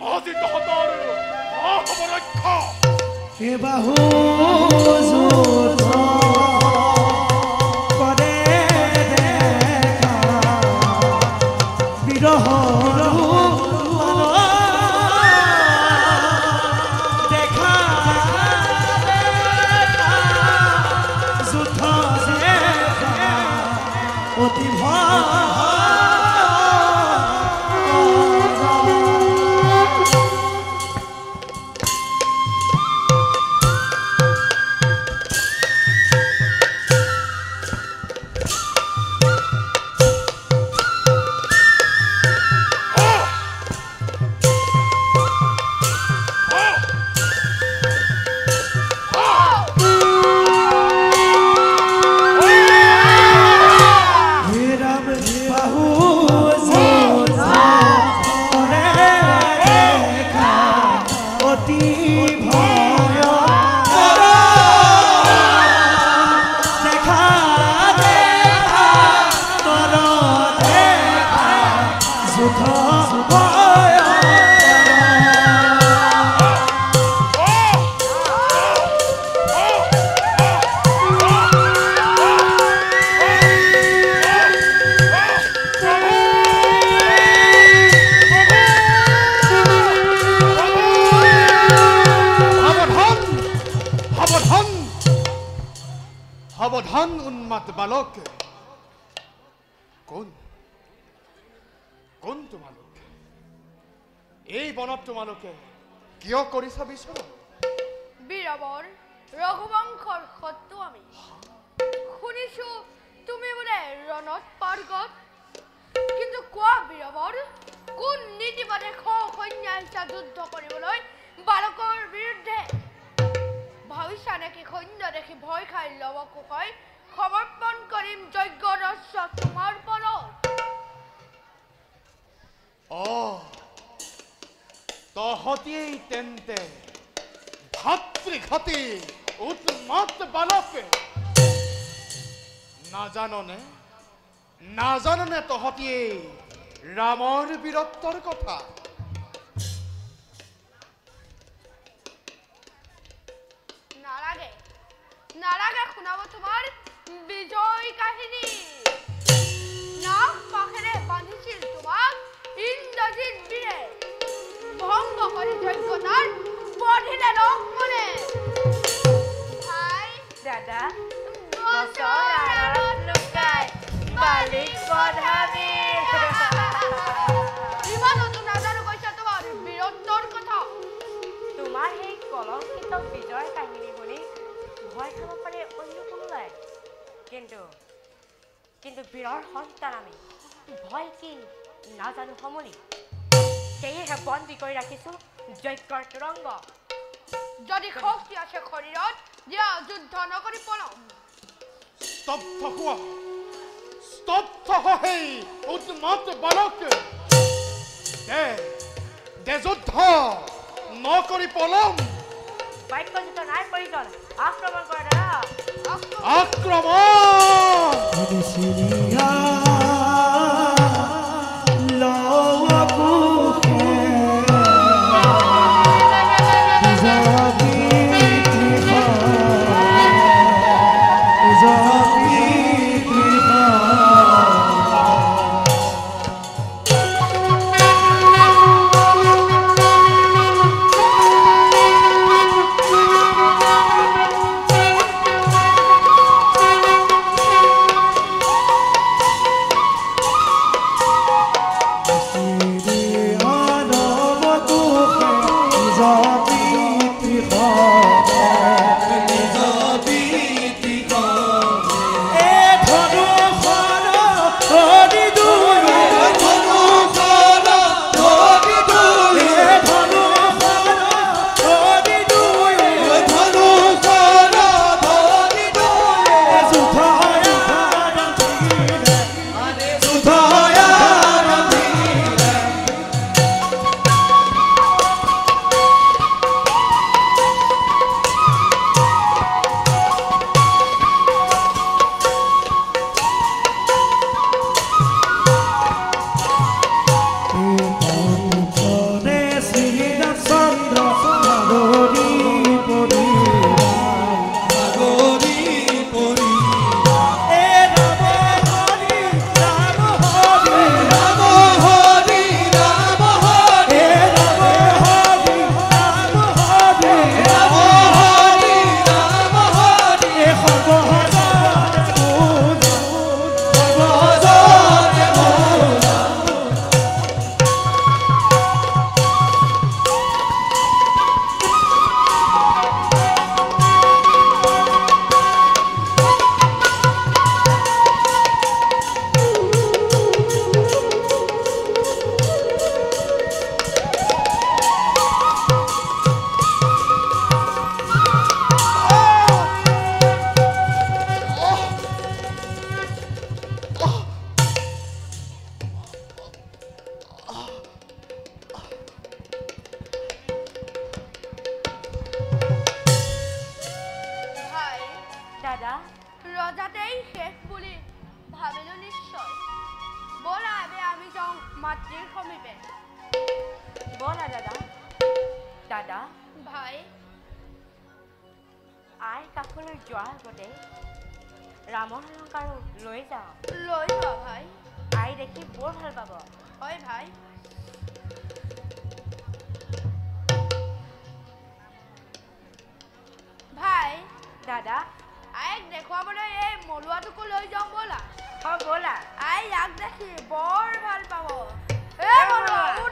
আজি তহঁতৰ হ'ব ৰক্ষা বাহু যুদ্ধ কৰে দেখা বিৰহ দেখা যুদ্ধ অতি সাবধান উন্মাদ বালক কোন কোন তোমালোক এই বনত তোমালোকে কিয় কৰিছা বিচৰা বীৰবৰ ৰঘুবংশৰ শত্ৰু আমি শুনিছো তুমি বোলে ৰণত পাৰ্গত কিন্তু কোৱা বীৰবৰ কোন নীতিবাদে সৈন্য হিচাপ যুদ্ধ কৰিবলৈ বালকৰ বিৰুদ্ধে ভাবিছা নেকি সৈন্য দেখি ভয় খাই লবকো কয় সমৰ্পণ কৰিম যজ্ঞ ৰস্য তোমাৰ পৰত তহঁতিয়েই তেন্তে ভাতৃঘাতী উন্মাদ বালক নাজাননে তহঁতিয়েই ৰামৰ বীৰত্বৰ কথা নালাগে শুনাব তোমাৰ বিজয় কাহিনী নাক পাখেৰে বান্ধিছিল তোমাক ইন্দ্ৰজিৎ বীৰে ভংগ কৰি যজ্ঞতাৰ বধিলে লক্ষ্মণে দাদা বছৰ আৰত লুকাই বালিক বধাবি ইমানতো নাজানো কৈছা তোমাৰ বীৰত্বৰ কথা তোমাৰ সেই কলংকিত বিজয় কাহিনী শুনি ভয় খাব পাৰে অন্য কোনোবাই কিন্তু বীৰৰ সন্তান আমি ভয় কি নাজানো সমলি সেয়েহে বন্দী কৰি ৰাখিছো যজ্ঞৰ তুৰংগ যদি শক্তি আছে শৰীৰত দিয়া যুদ্ধ নকৰি পলাও স্তব্ধ সেই উন্মাদ বালক দে যুদ্ধ নকৰি পলাম বাক্যযুদ্ধ নাই প্ৰয়োজন আক্ৰমণ কৰা দাদা মাতৃৰ সমীপে ব'লা দাদা দাদা ভাই আইৰ কাষলৈ যোৱাৰ আগতে ৰামৰ অলংকাৰো লৈ যাওঁ লৈ যোৱা ভাই আই দেখি বৰ ভাল পাব হয় ভাই ভাই দাদা আইক দেখুৱাবলৈ এই মলুৱাটোকো লৈ যাওঁ ব'লা ব'লা আই ইয়াক দেখি বৰ ভাল পাব এই মলুৱা